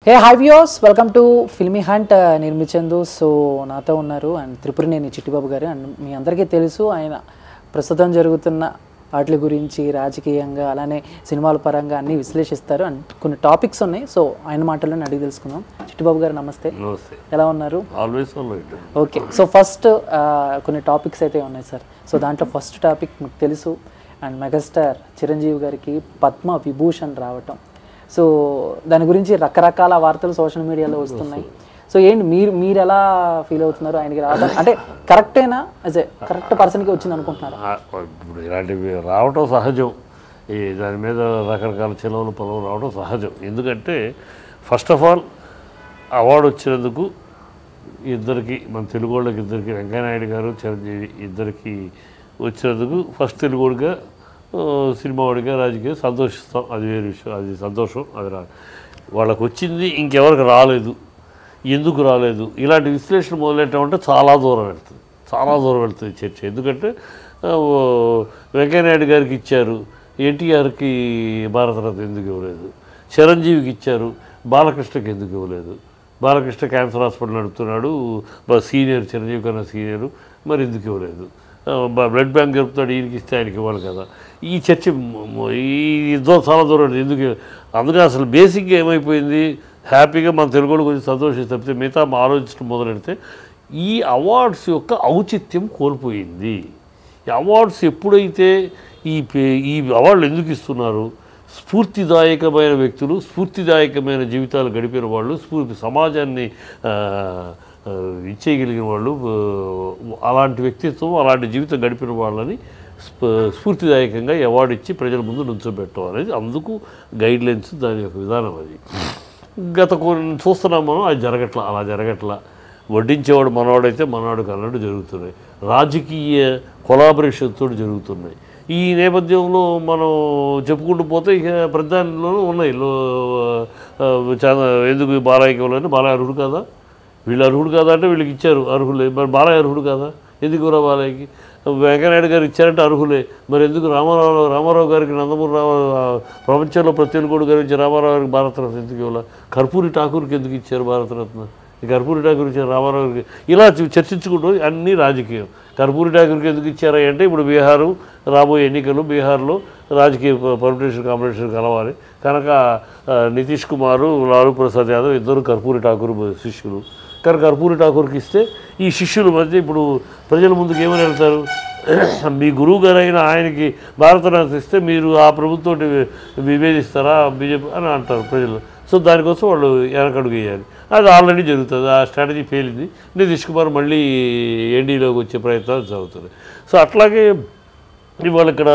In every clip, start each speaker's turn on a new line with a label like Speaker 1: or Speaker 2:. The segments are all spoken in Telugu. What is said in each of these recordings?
Speaker 1: Hey hi viewers, welcome to filmy hunt. నేను మీ చందు. సో నాతో ఉన్నారు అండ్ త్రిపురనేని చిట్టిబాబు గారు. అండ్ మీ అందరికీ తెలుసు ఆయన ప్రస్తుతం జరుగుతున్న వాటి గురించి రాజకీయంగా అలానే సినిమాల పరంగా అన్నీ విశ్లేషిస్తారు అండ్ కొన్ని టాపిక్స్ ఉన్నాయి. సో ఆయన మాటలను అడిగి తెలుసుకుందాం. చిట్టిబాబు గారు నమస్తే. ఎలా ఉన్నారు? ఓకే, సో ఫస్ట్ కొన్ని టాపిక్స్ అయితే ఉన్నాయి సార్. సో దాంట్లో ఫస్ట్ టాపిక్ మీకు తెలుసు అండ్ మెగాస్టార్ చిరంజీవి గారికి పద్మ విభూషణ్ రావటం. సో దాని గురించి రకరకాల వార్తలు సోషల్ మీడియాలో వస్తున్నాయి. సో ఏంటి మీరు ఎలా ఫీల్ అవుతున్నారు? ఆయనకి రావడం అంటే కరెక్టేనా? యాజ్ ఏ కరెక్ట్ పర్సన్కి వచ్చింది అనుకుంటున్నారా?
Speaker 2: ఇప్పుడు ఇలాంటివి రావటం సహజం. దాని మీద రకరకాల చిలవలు పొలవలు రావడం సహజం. ఎందుకంటే ఫస్ట్ ఆఫ్ ఆల్ అవార్డు వచ్చినందుకు ఇద్దరికి, మన తెలుగు వాళ్ళకి ఇద్దరికి, వెంకయ్యనాయుడు గారు చిరంజీవి ఇద్దరికి వచ్చినందుకు ఫస్ట్ తెలుగుడిగా, సినిమా వాడిగా, రాజకీయ సంతోషిస్తాం. అది వేరే విషయం, అది సంతోషం. అది వాళ్ళకు వచ్చింది, ఇంకెవరికి రాలేదు, ఎందుకు రాలేదు, ఇలాంటి విశ్లేషణ మొదలెట్టామంటే చాలా దూరం వెళ్తుంది చర్చ. ఎందుకంటే వెంకయ్యనాయుడు గారికి ఇచ్చారు, ఎన్టీఆర్కి భారతరత్న ఎందుకు ఇవ్వలేదు, చిరంజీవికి ఇచ్చారు, బాలకృష్ణకి ఎందుకు ఇవ్వలేదు, బాలకృష్ణ క్యాన్సర్ హాస్పిటల్ నడుపుతున్నాడు, సీనియర్, చిరంజీవి కన్నా సీనియరు, మరి ఎందుకు ఇవ్వలేదు, బ్లడ్ బ్యాంక్ జరుపుతాడు, ఈయనకి ఇస్తే ఆయనకి ఇవ్వాలి కదా. ఈ చర్చ చాలా దూరం ఎందుకు. అందుకే అసలు బేసిక్గా ఏమైపోయింది, హ్యాపీగా మన తెలుగులో కొంచెం సంతోషిస్తే తప్పితే మిగతా ఆలోచించడం మొదలెడితే ఈ అవార్డ్స్ యొక్క ఔచిత్యం కోల్పోయింది. ఈ అవార్డ్స్ ఎప్పుడైతే ఈ అవార్డులు ఎందుకు ఇస్తున్నారు, స్ఫూర్తిదాయకమైన వ్యక్తులు, స్ఫూర్తిదాయకమైన జీవితాలు గడిపిన వాళ్ళు, సమాజాన్ని ఇచ్చేయగలిగిన వాళ్ళు, అలాంటి వ్యక్తిత్వం, అలాంటి జీవితం గడిపిన వాళ్ళని స్ఫూర్తిదాయకంగా అవార్డు ఇచ్చి ప్రజల ముందు నుంచోబెట్టడం అనేది అందుకు గైడ్లైన్స్, దాని యొక్క విధానం. అది గత కొన్ని చూస్తున్నాం మనం, అది అలా జరగట్లా. వడ్డించేవాడు మనవాడైతే మనవాడికి అన్నట్టు జరుగుతున్నాయి. రాజకీయ కొలాబరేషన్తో జరుగుతున్నాయి. ఈ నేపథ్యంలో మనం చెప్పుకుంటూ పోతే ఇక ప్రధానిలోనూ ఉన్నాయి. చాలా ఎందుకు బాలయ్యకి ఇవ్వాలని, బాలయ్య అర్హుడు కాదా, వీళ్ళు అర్హుడు కాదా అంటే వీళ్ళకి ఇచ్చారు, అర్హులే. మరి బాలయ్య అర్హుడు కాదా, ఎందుకు ఇవ్వరా బాలయ్యకి? వెంకయ్యనాయుడు గారు ఇచ్చారంటే అర్హులే, మరి ఎందుకు రామారావు గారికి, నందమూరి ప్రపంచంలో ప్రతి తెలుగుడు గారు ఇచ్చారు, రామారావు గారికి భారతరత్న ఎందుకు ఇవ్వాలి, కర్పూరి ఠాకూర్కి ఎందుకు ఇచ్చారు భారతరత్న, ఈ కర్పూరి ఠాకూర్ ఇచ్చారు, రామారావు గారికి, ఇలా చర్చించుకుంటూ అన్నీ రాజకీయం. కర్పూరి ఠాకూర్కి ఎందుకు ఇచ్చారా అంటే ఇప్పుడు బీహారు రాబోయే ఎన్నికలు, బీహార్లో రాజకీయ కాంపిటీషన్ కలవాలి కనుక నితీష్ కుమారు, లాలూ ప్రసాద్ యాదవ్ ఇద్దరు కర్పూరి ఠాకూర్ శిష్యులు కనుక కర్పూరి ఠాకూర్కి ఇస్తే ఈ శిష్యుల మధ్య ఇప్పుడు ప్రజల ముందుకు ఏమని వెళ్తారు, మీ గురువు గారు అయిన ఆయనకి భారతరత్న ఇస్తే మీరు ఆ ప్రభుత్వం విభేదిస్తారా బీజేపీ అని అంటారు ప్రజలు. సో దానికోసం వాళ్ళు వెనకడుగు వేయాలి. అది ఆల్రెడీ జరుగుతుంది. ఆ స్ట్రాటజీ ఫెయిల్. నితీష్ కుమార్ మళ్ళీ ఎన్డీలోకి వచ్చే ప్రయత్నాలు జరుగుతున్నాయి. సో అట్లాగే ఇవాళ ఇక్కడ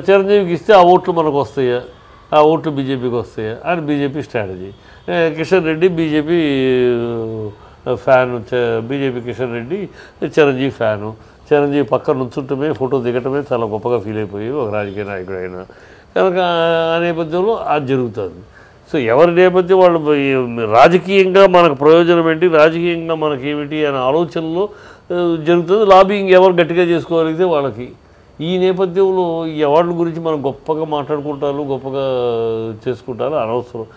Speaker 2: చిరంజీవికి ఇస్తే ఆ ఓట్లు మనకు వస్తాయా, ఆ ఓట్లు బీజేపీకి వస్తాయా అని BJP strategy. Kishan Reddy BJP fan, BJP Kishan Reddy Chiranjeevi fan. Chiranjeevi పక్కన నుంచుంటమే, ఫోటో దిగటమే చాలా గొప్పగా ఫీల్ అయిపోయి ఒక రాజకీయ నాయకుడు అయినా కనుక ఆ నేపథ్యంలో అది జరుగుతుంది. సో ఎవరి నేపథ్యం వాళ్ళు, రాజకీయంగా మనకు ప్రయోజనం ఏంటి, రాజకీయంగా మనకి ఏమిటి అనే ఆలోచనలో జరుగుతుంది. లాబింగ్ ఎవరు గట్టిగా చేసుకోగలిగితే వాళ్ళకి. ఈ నేపథ్యంలో ఈ అవార్డుల గురించి మనం గొప్పగా మాట్లాడుకుంటారు, గొప్పగా చేసుకుంటారు, అనవసరం.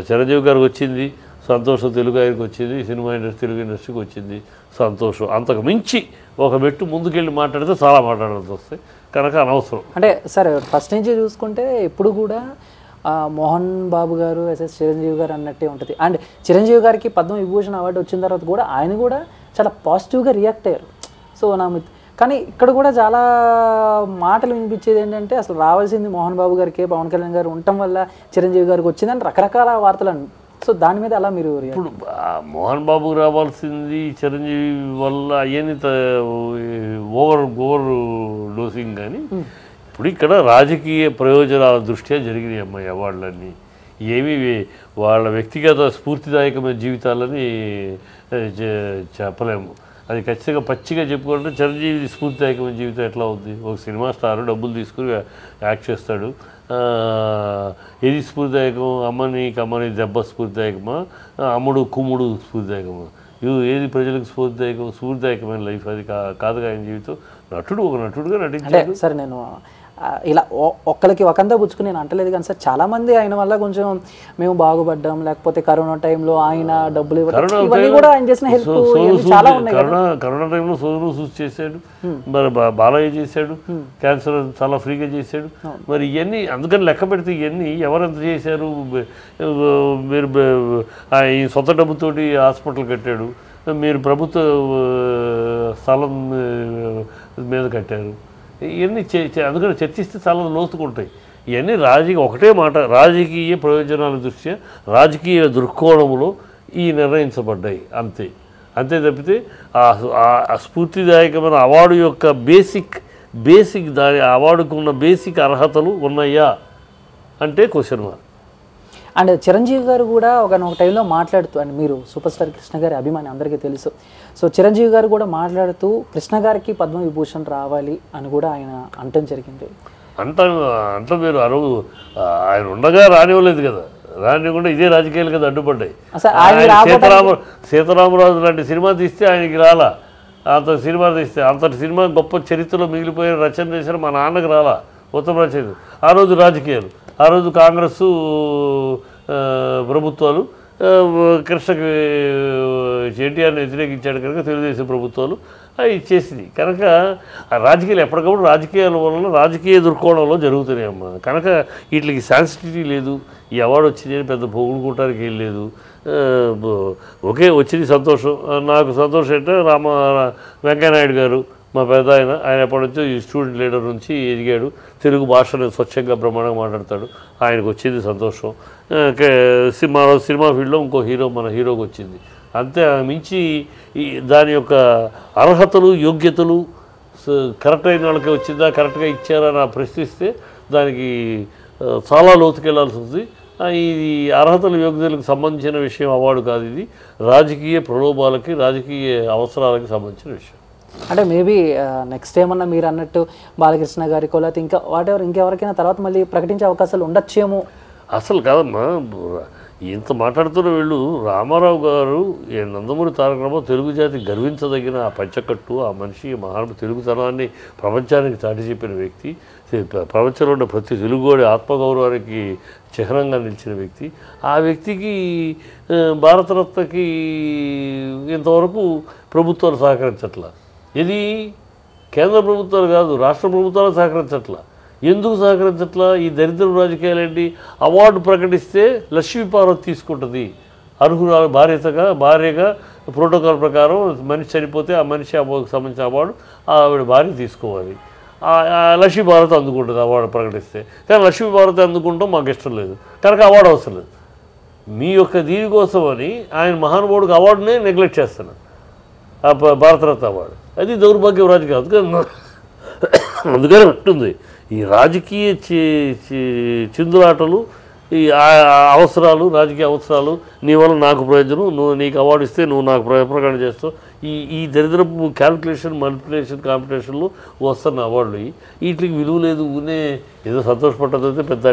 Speaker 2: చిరంజీవి గారికి వచ్చింది సంతోషం, తెలుగు ఆయనకి వచ్చింది, సినిమా ఇండస్ట్రీ, తెలుగు ఇండస్ట్రీకి వచ్చింది సంతోషం. అంతకు మించి ఒక మెట్టు ముందుకెళ్ళి మాట్లాడితే చాలా మాట్లాడాల్సి వస్తాయి కనుక అనవసరం.
Speaker 1: అంటే సరే, ఫస్ట్ నుంచి చూసుకుంటే ఎప్పుడు కూడా మోహన్ బాబు గారు ఎస్ఎస్ చిరంజీవి గారు అన్నట్టే ఉంటుంది. అండ్ చిరంజీవి గారికి పద్మ విభూషణ్ అవార్డు వచ్చిన తర్వాత కూడా ఆయన కూడా చాలా పాజిటివ్గా రియాక్ట్ అయ్యారు. సో కానీ ఇక్కడ కూడా చాలా మాటలు వినిపించేది ఏంటంటే అసలు రావాల్సింది మోహన్ బాబు గారికి, పవన్ కళ్యాణ్ గారు ఉండటం వల్ల చిరంజీవి గారికి వచ్చిందని రకరకాల వార్తలు. సో దాని మీద అలా మీరు
Speaker 2: ఇప్పుడు మోహన్ బాబుకి రావాల్సింది చిరంజీవి వల్ల అయ్యని ఓవర్ డోసింగ్. కానీ ఇప్పుడు ఇక్కడ రాజకీయ ప్రయోజనాల దృష్ట్యా జరిగినాయి అమ్మాయి అవార్డులన్నీ. ఏమీ వాళ్ళ వ్యక్తిగత స్ఫూర్తిదాయకమైన జీవితాలని చెప్పలేము. అది ఖచ్చితంగా పచ్చిగా చెప్పుకుంటే చిరంజీవి స్ఫూర్తిదాయకమైన జీవితం ఎట్లా అవుద్ది? ఒక సినిమా స్టార్ డబ్బులు తీసుకుని యాక్ట్ చేస్తాడు. ఏది స్ఫూర్తిదాయకం? అమ్మని దెబ్బ స్ఫూర్తిదాయకమా, అమ్ముడు కుమ్ముడు స్ఫూర్తిదాయకమా? ఏది ప్రజలకు స్ఫూర్తిదాయకమైన లైఫ్ అది కాదుగా ఆయన జీవితం. ఒక నటుడుగా నటించాడు.
Speaker 1: సరే, నేను ఇలా ఒక్కరికి ఒకంతా పుచ్చుకుని నేను అంటలేదు కానీ సార్ చాలామంది ఆయన వల్ల కొంచెం మేము బాగుపడ్డాం, లేకపోతే కరోనా టైంలో ఆయన డబ్బులు ఇవ్వడం, ఇవన్నీ కూడా ఆయన చేసిన హెల్ప్ చాలా ఉన్నాయి.
Speaker 2: కరోనా టైంలో సోదరు సూచి చేశాడు, మరి బాలయ్య చేశాడు, క్యాన్సర్ చాలా ఫ్రీగా చేశాడు. మరి ఇవన్నీ అందుకని లెక్క పెడితే ఇవన్నీ ఎవరెంత చేశారు? మీరు ఈ సొంత డబ్బుతోటి హాస్పిటల్ కట్టాడు, మీరు ప్రభుత్వ స్థలం మీద కట్టారు. ఇవన్నీ అందుకని చర్చిస్తే చాలా లోతుకుంటాయి. ఇవన్నీ ఒకటే మాట, రాజకీయ ప్రయోజనాల దృష్ట్యా రాజకీయ దృక్కోణంలో ఈ నిర్ణయించబడ్డాయి అంతే. అంతే తప్పితే ఆ స్ఫూర్తిదాయకమైన అవార్డు యొక్క బేసిక్ దాని అవార్డుకు ఉన్న బేసిక్ అర్హతలు ఉన్నాయా అంటే క్వశ్చన్ మార్క్.
Speaker 1: అండ్ చిరంజీవి గారు కూడా ఒక టైంలో మాట్లాడుతూ, అండ్ మీరు సూపర్ స్టార్ కృష్ణ గారి అభిమాని అందరికీ తెలుసు, సో చిరంజీవి గారు కూడా మాట్లాడుతూ కృష్ణ గారికి పద్మవిభూషణ్ రావాలి అని కూడా ఆయన అనటం జరిగింది.
Speaker 2: అంట మీరు ఆయన ఉండగా రానివ్వలేదు కదా, రానివ్వకుండా ఇదే రాజకీయాలు కదా అడ్డుపడ్డాయి. సీతారామరాజు లాంటి సినిమా తీస్తే ఆయనకి రాలా, అంత సినిమా తీస్తే అంతటి సినిమా గొప్ప చరిత్రలో మిగిలిపోయిన రచన చేశారు, మా నాన్నకు రాలా ఉత్తమ రచయిత. ఆ రోజు రాజకీయాలు, ఆ రోజు కాంగ్రెస్ ప్రభుత్వాలు కృష్ణకి ఎన్టీఆర్ని వ్యతిరేకించాడు కనుక తెలుగుదేశం ప్రభుత్వాలు ఇచ్చేసింది కనుక రాజకీయాలు ఎప్పటికప్పుడు రాజకీయాల వలన రాజకీయ దృక్కోణంలో జరుగుతున్నాయి అమ్మా. కనుక వీటికి సెన్సిటివిటీ లేదు. ఈ అవార్డు వచ్చింది అని పెద్ద పొగుడుకోవటానికి ఏం లేదు. ఒకే వచ్చింది సంతోషం. నాకు సంతోషం అంటే వెంకయ్యనాయుడు గారు మా పెద్ద ఆయన ఎప్పటి నుంచో ఈ స్టూడెంట్ లీడర్ నుంచి ఎదిగాడు, తెలుగు భాషను స్వచ్ఛంగా బ్రహ్మాండంగా మాట్లాడతాడు, ఆయనకు వచ్చింది సంతోషం. సినిమా ఫీల్డ్లో ఇంకో మన హీరోకి వచ్చింది అంతే. మించి దాని యొక్క అర్హతలు యోగ్యతలు కరెక్ట్ అయిన వాళ్ళకి వచ్చిందా, కరెక్ట్గా ఇచ్చారా అని ప్రశ్నిస్తే దానికి చాలా లోతుకెళ్లాల్సి ఉంది. ఇది అర్హతలు యోగ్యతలకు సంబంధించిన విషయం అవార్డు కాదు, ఇది రాజకీయ ప్రలోభాలకి రాజకీయ అవసరాలకి సంబంధించిన విషయం.
Speaker 1: అంటే మేబీ నెక్స్ట్ ఏమన్నా మీరు అన్నట్టు బాలకృష్ణ గారికో లేకపోతే ఇంకా ఇంకెవరికైనా తర్వాత మళ్ళీ ప్రకటించే అవకాశాలు ఉండొచ్చేమో.
Speaker 2: అసలు కాదమ్మా, ఇంత మాట్లాడుతున్న వీళ్ళు రామారావు గారు నందమూరి తారక రామారావు తెలుగు జాతి గర్వించదగిన ఆ పంచకట్టు, ఆ మనిషి మహాత్మ తెలుగుతనాన్ని ప్రపంచానికి చాటి చెప్పిన వ్యక్తి, ప్రపంచంలో ఉన్న ప్రతి తెలుగువాడి ఆత్మగౌరవానికి చిహ్నంగా నిలిచిన వ్యక్తి. ఆ వ్యక్తికి భారతరత్నకి ఇంతవరకు ప్రభుత్వాలు సహకరించట్లా. ఇది కేంద్ర ప్రభుత్వాలు కాదు, రాష్ట్ర ప్రభుత్వాలు సహకరించట్లా. ఎందుకు సహకరించట్లా? ఈ దరిద్ర రాజకీయాలు ఏంటి? అవార్డు ప్రకటిస్తే లక్ష్మీపార్వతి తీసుకుంటుంది అర్హురాలు భార్యగా ప్రోటోకాల్ ప్రకారం. మనిషి చనిపోతే ఆ మనిషి సంబంధించిన అవార్డు ఆవిడ భార్య తీసుకోవాలి. లక్ష్మీపార్వతి అందుకుంటుంది అవార్డు ప్రకటిస్తే. కానీ లక్ష్మీపార్వతి అందుకుంటాం మాకు ఇష్టం లేదు కనుక అవార్డు అవసరం లేదు. మీ యొక్క దీనికోసమని ఆయన మహానుభావుడికి అవార్డునే నెగ్లెక్ట్ చేస్తున్నాడు, భారతరత్న అవార్డు. అది దౌర్భాగ్యం రాజకీయం. అందుకని ఉంటుంది ఈ రాజకీయ చిందులాటలు, ఈ అవసరాలు, రాజకీయ అవసరాలు. నీ వల్ల నాకు ప్రయోజనం, నీకు అవార్డు ఇస్తే నువ్వు నాకు ప్రకటన చేస్తావు. ఈ దరిద్రపు క్యాల్కులేషన్ మల్టిప్లికేషన్ కాంపిటీషన్లో వస్తున్న అవార్డులు వీటికి విలువ లేదు. ఏదో సంతోషపడ్డదంటే పెద్ద